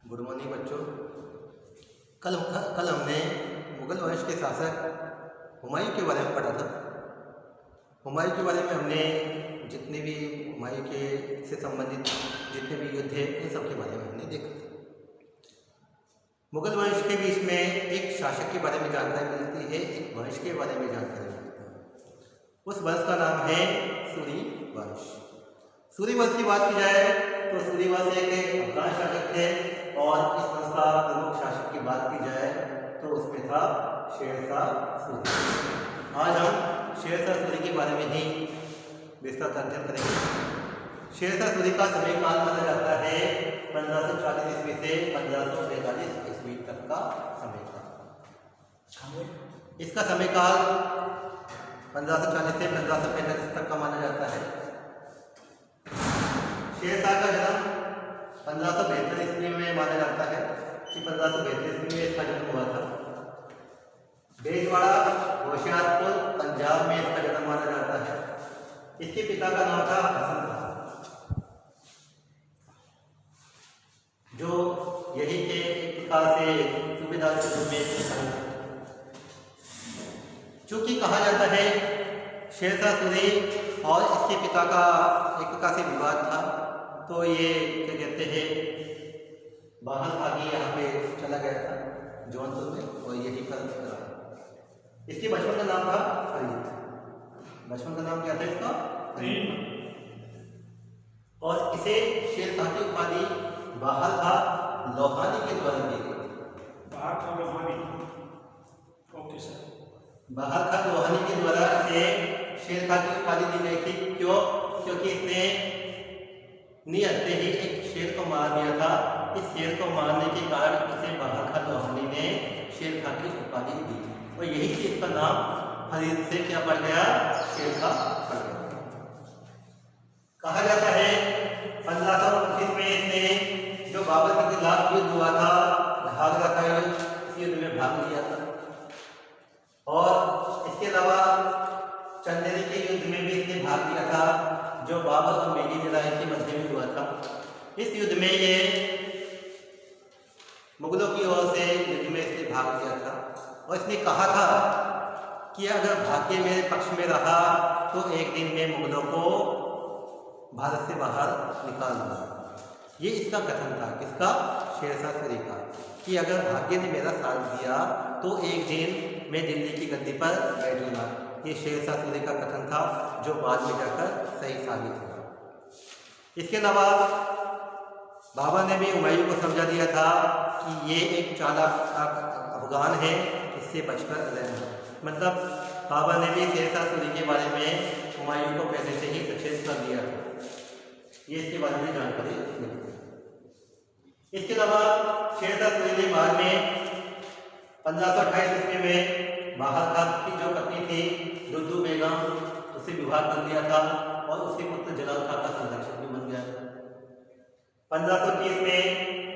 Good morning बच्चों। कल हमने मुगल वंश के शासक हुमायूं के बारे में पढ़ा था। हुमायूं के बारे में हमने जितने भी हुमायूं के से संबंधित जितने भी युद्ध थे उन सब के बारे में हमने देखा था। मुगल वंश के बीच में एक शासक के बारे में जानकारी मिलती है, एक वंश के बारे में जानकारी मिलती है। उस वंश का नाम है सूरी वंश। सूरी वंश की बात की जाए तो सूरी वंश एक अफगान शासक थे और इस वंश का प्रमुख शासक की बात की जाए तो उसमें था शेरशाह सूरी। आज हम शेरशाह सूरी के बारे में ही विस्तृत अध्ययन करेंगे। शेरशाह सूरी का समय काल माना जाता है 1540 ईस्वी से 1545 ईस्वी तक का समय काल। इसका समय काल 1540 से 1545 तक का माना जाता है। शेरशाह का जन्म 1572 ईस्वी में माना जाता है कि 1572 ईस्वी में इसका जन्म हुआ था। बेजवाड़ा होशियारपुर पंजाब में इसका जन्म माना जाता है। इसके पिता का नाम था हसन खां, जो यही के एक प्रकार से सूबेदार के रूप में। चूंकि कहा जाता है शेरशाह सूरी और इसके पिता का एक प्रकार से विवाद था, तो ये क्या कहते हैं बाहर आगे यहाँ पे चला गया था जौनपुर में और यही पर रहा। इसके बचपन का नाम था फरीद। बचपन का नाम क्या था इसका? फरीद। और इसे शेरशाह की उपाधि बाहर था लोहानी के द्वारा दी गई। बाहर था लोहानी। Okay sir. बाहर था लोहानी के द्वारा इसे शेरशाह की उपाधि दी गई थी। क्यों? क्योंकि इसने निहत्ते ही एक शेर को मार दिया था। इस शेर को मारने के कारण इसे बाहर खां लोहानी ने शेरशाह की उपाधि दी और यही से इसका नाम फरीद से क्या पड़ गया? शेरशाह पड़ गया। कहा जाता है 1529 में इसने जो बाबर के खिलाफ युद्ध हुआ था, घाघरा का युद्ध, इस युद्ध में भाग लिया था। और इसके अलावा चंदेरी के युद्ध में भी इसने भाग लिया था, जो बाबर और मेगी लड़ाई के मध्य में हुआ था। इस युद्ध में ये मुगलों की ओर से युद्ध में इसने भाग लिया था और इसने कहा था कि अगर भाग्य मेरे पक्ष में रहा तो एक दिन मैं मुगलों को भारत से बाहर निकाल दूंगा। ये इसका कथन था। किसका? शेरशाह सूरी का, कि अगर भाग्य ने मेरा साथ दिया तो एक दिन मैं दिल्ली की गद्दी पर बैठूंगा। ये शेरशाह सूरी का कथन था, जो बाद में जाकर सही साबित हुआ। इसके अलावा बाबर ने भी हुमायूं को समझा दिया था कि ये एक चालाक अफगान है, इससे बचकर रहना। मतलब बाबर ने भी शेरशाह सूरी के बारे में हुमायूं को पहले से ही सचेत कर दिया था। ये इसके बारे में जानकारी मिलती है। इसके अलावा शेरशाह सूरी ने बाद में 1528 ईस्वी में बाहर खां की जो पत्नी थी दुद्दू बेगम, उससे विवाह कर लिया था और उसके पुत्र जलाल खां का संरक्षक भी बन गया। 1530 में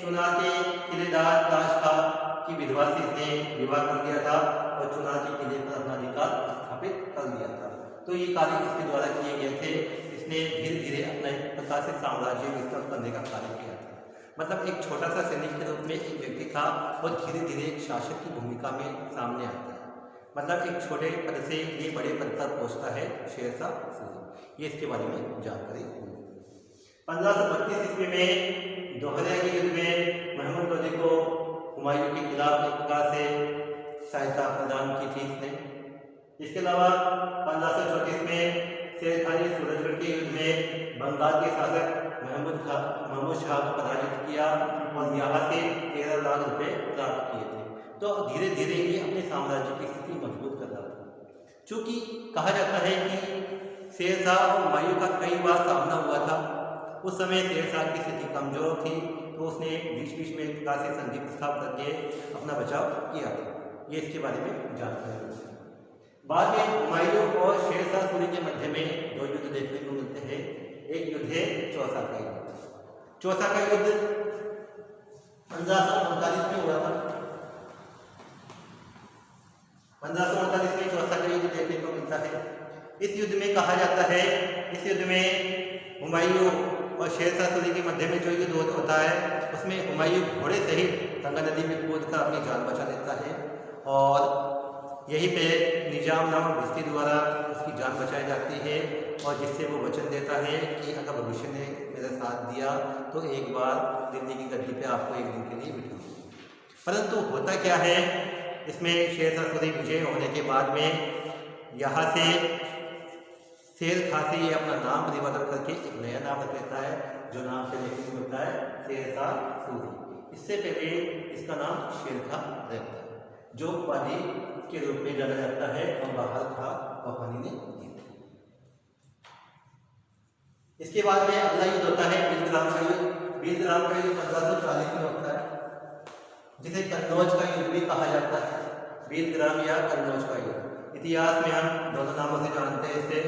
चुनार के किलेदार ताज खां की विधवा से इसने विवाह कर दिया था और चुनार के किले पर अपना अधिकार स्थापित कर दिया था। तो ये कार्य इसके द्वारा किए गए थे। इसने धीरे धीरे अपने प्रकार से साम्राज्य विस्तार करने का कार्य किया था। मतलब एक छोटा सा सैनिक के रूप में एक व्यक्ति था और धीरे धीरे एक शासक की भूमिका में सामने आता है। मतलब एक छोटे पद से ये बड़े पद पर पहुंचता है शेरशाह सूरी। ये इसके बारे में जानकारी। 1532 ईस्वी में दोहरे के युद्ध में महमूद लोधी को हुमायूं के खिलाफ एक प्रकार से सहायता प्रदान की थी इसने। इसके अलावा 1534 में शेरखानी सूरजगढ़ के युद्ध में बंगाल के शासक महमूद शाह को पराजित किया और यहाँ से 13 लाख रुपए प्राप्त किए थे। तो धीरे धीरे ये अपने साम्राज्य की स्थिति मजबूत कर रहा था। चूँकि कहा जाता है कि शेरशाह और हुमायूं का कई बार सामना हुआ था। उस समय शेरशाह की स्थिति कमजोर थी, तो उसने बीच बीच में एक प्रकार से संधि प्रस्ताव करके अपना बचाव किया था। ये इसके बारे में जानकारी है। बाद में हुमायूं और शेरशाह सूरी के मध्य में दो युद्ध देखने को मिलते हैं। एक युद्ध है चौसा का युद्ध। चौसा का युद्ध 1539 में हुआ था। 1539 में चौसा का युद्ध देखने को मिलता है। इस युद्ध में कहा जाता है, इस युद्ध में हुमायूं और शेरशाह सूरी के मध्य में जो युद्ध होता है उसमें हुमायूं घोड़े सहित गंगा नदी में कूद कर अपनी जान बचा लेता है और यहीं पे निजाम नामक भिस्ती द्वारा उसकी जान बचाई जाती है और जिससे वो वचन देता है कि अगर भविष्य ने मेरा साथ दिया तो एक बार दिल्ली की गद्दी पे आपको एक दिन के लिए बिठाऊंगा। परंतु होता क्या है, इसमें शेरशाह सूरी विजय होने के बाद में यहाँ से शेर खां से ये अपना नाम परिवर्तन करके एक नया नाम रख लेता है जो नाम से देखने को मिलता है शेरशाह सूरी। इससे पहले इसका नाम शेर खां रहता है जो उपाधि के रूप में जाना जाता है और बहाल खां वफानी ने दी थी। इसके बाद में अगला युद्ध होता है बीलग्राम का युद्ध। बीलग्राम का युद्ध 1540 में होता है जिसे कन्नौज का युद्ध भी कहा जाता है। बीलग्राम या कन्नौज का युद्ध इतिहास में हम दोनों नामों से जानते हैं इसे,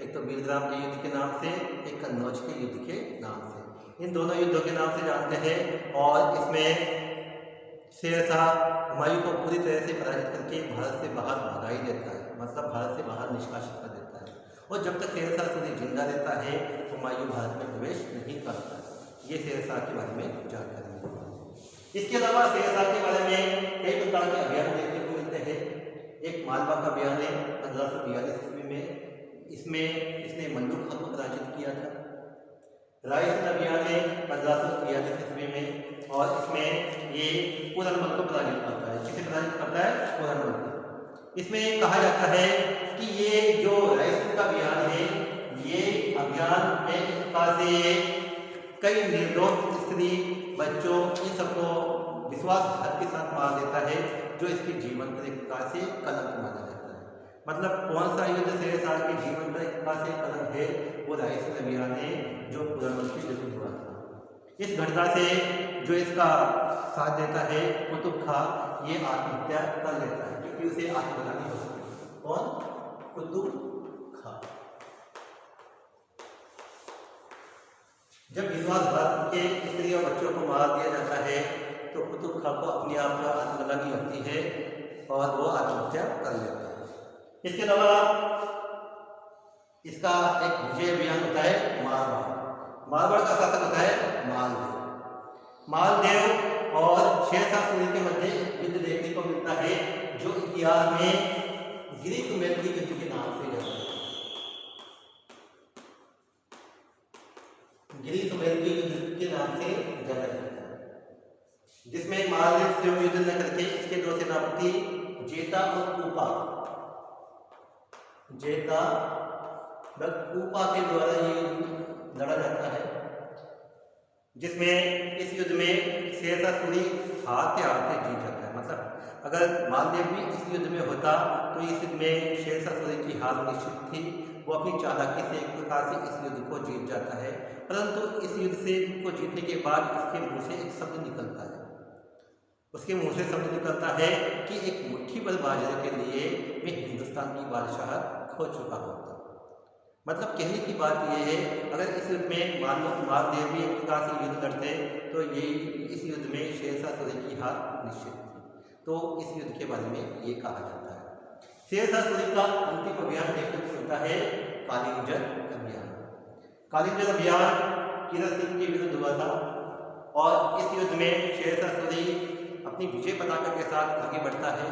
एक तो बीलग्राम के युद्ध के नाम से, एक कन्नौज के युद्ध के नाम से। इन दोनों युद्धों के नाम से जानते हैं और इसमें शेरशाह हुमायूं को पूरी तरह से पराजित करके भारत से बाहर भगा ही देता है, मतलब भारत से बाहर निष्कासित कर देता है और जब तक शेरशाह सूरी जिंदा रहता है हुमायूं भारत में प्रवेश नहीं करता। ये शेरशाह के बारे में जानकारी है। इसके अलावा शेरशाह के बारे में कई प्रकार के अभियान देखने को मिलते हैं। एक मालवा का अभियान है 1542 ईस्वी में, इसमें इसने मल्लू खां को पराजित किया था। रायसेन अभियान है 1543 ईस्वी में और इसमें ये पूरनमल को पराजित करता है। किसे पराजित करता है? पूरनमल को। इसमें कहा जाता है कि ये जो रायसेन का अभियान है ये अभियान में एक प्रकार से कई निर्दोष स्त्री बच्चों इन सबको विश्वासघात के साथ मार देता है जो इसके जीवन पर एक प्रकार से कलंक माना जाता है। मतलब कौन सा युद्ध शेरशाह के जीवन पर एक प्रकार से कलंक है? वो रायसेन अभियान है जो पूरनमल के युद्ध हुआ था। इस घटना से जो इसका साथ देता है कुतुब खां, ये आत्महत्या कर लेता है क्योंकि उसे आत्महत्या हो सकती। कौन? कुतुब खां। जब विश्वासघात के स्त्री और बच्चों को मार दिया जाता है तो कुतुब खां को अपने आप पर आत्मग्लानि होती है और वो आत्महत्या कर लेता है। इसके अलावा इसका एक विजय अभियान होता है मारवाड़। मारवाड़ का शासक होता है मालदेव। मालदेव और शेरशाह सूरी के मध्य युद्ध देखने को मिलता है जो इतिहास में गिरी सुमेर की युद्ध के नाम से जाना जाता है। गिरी सुमेर की युद्ध के नाम से जाना जाता है जिसमें मालदेव स्वयं युद्ध न करके इसके दो सेनापति जेता और कूपा, जेता व कूपा के द्वारा ये युद्ध लड़ा जाता है जिसमें इस युद्ध में शेरशाह सूरी हारते हारते जीत जाता है। मतलब अगर मालदेव भी इस युद्ध में होता तो इस युद्ध में शेरशाह सूरी की हार निश्चित थी। वो अपनी चालाकी से एक प्रकार से इस युद्ध को जीत जाता है, परंतु इस युद्ध से को जीतने के बाद उसके मुंह से एक शब्द निकलता है। उसके मुंह से शब्द निकलता है कि एक मुट्ठी भर बाजरे के लिए मैं हिंदुस्तान की बादशाहत खो चुका होता। मतलब कहने की बात यह है अगर इस युद्ध में मालदेव भी एक प्रकार से युद्ध लड़ते तो ये इस युद्ध में शेरशाह सूरी की हार निश्चित थी। तो इस युद्ध के बारे में ये कहा जाता है। शेरशाह सूरी का अंतिम अभियान देखने को मिलता है कालिंजर अभियान। कालिंजर अभियान कीरत सिंह के विरुद्ध हुआ था और इस युद्ध में शेरशाह सूरी अपनी विजय पताका के साथ आगे बढ़ता है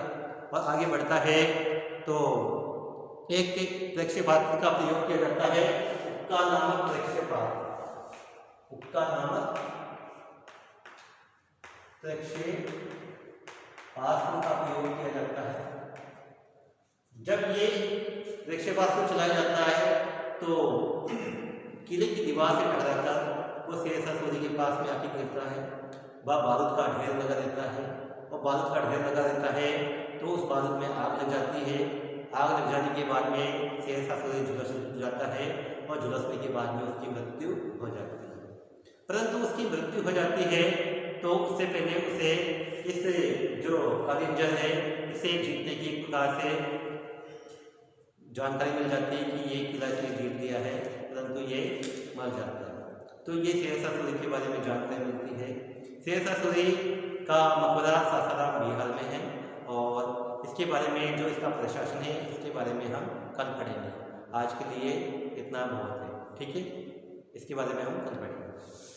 और आगे बढ़ता है तो एक प्रक्षेपास्त्र का प्रयोग किया जाता है, उक्का नामक प्रक्षेपास्त्र। उक्का नामक प्रक्षेपास्त्र का प्रयोग किया जाता है। जब ये प्रक्षेपास्त्र चलाया जाता है तो किले की दीवार से टकराकर वो शेरशाह सूरी के पास में आके गिरता है। वह बारूद का ढेर लगा रहता है और बारूद का ढेर लगा रहता है तो उस बारूद में आग लग जाती है। आग लग जाने के बाद में शेरशाह सूरी झुलस जाता है और झुलसने के बाद में उसकी मृत्यु हो जाती है। परंतु उसकी मृत्यु हो जाती है तो उससे पहले उसे इस जो कालिंजर है इसे जीतने की प्रकार से जानकारी मिल जाती है कि ये किला इसने जीत लिया है, परंतु ये मर जाता है। तो ये शेरशाह सूरी के बारे में जानकारी मिलती है। शेरशाह सूरी का मकबरा सासाराम बिहार में है और इसके बारे में जो इसका प्रशासन है इसके बारे में हम कल पढ़ेंगे। आज के लिए इतना बहुत है, ठीक है। इसके बारे में हम कल पढ़ेंगे। है।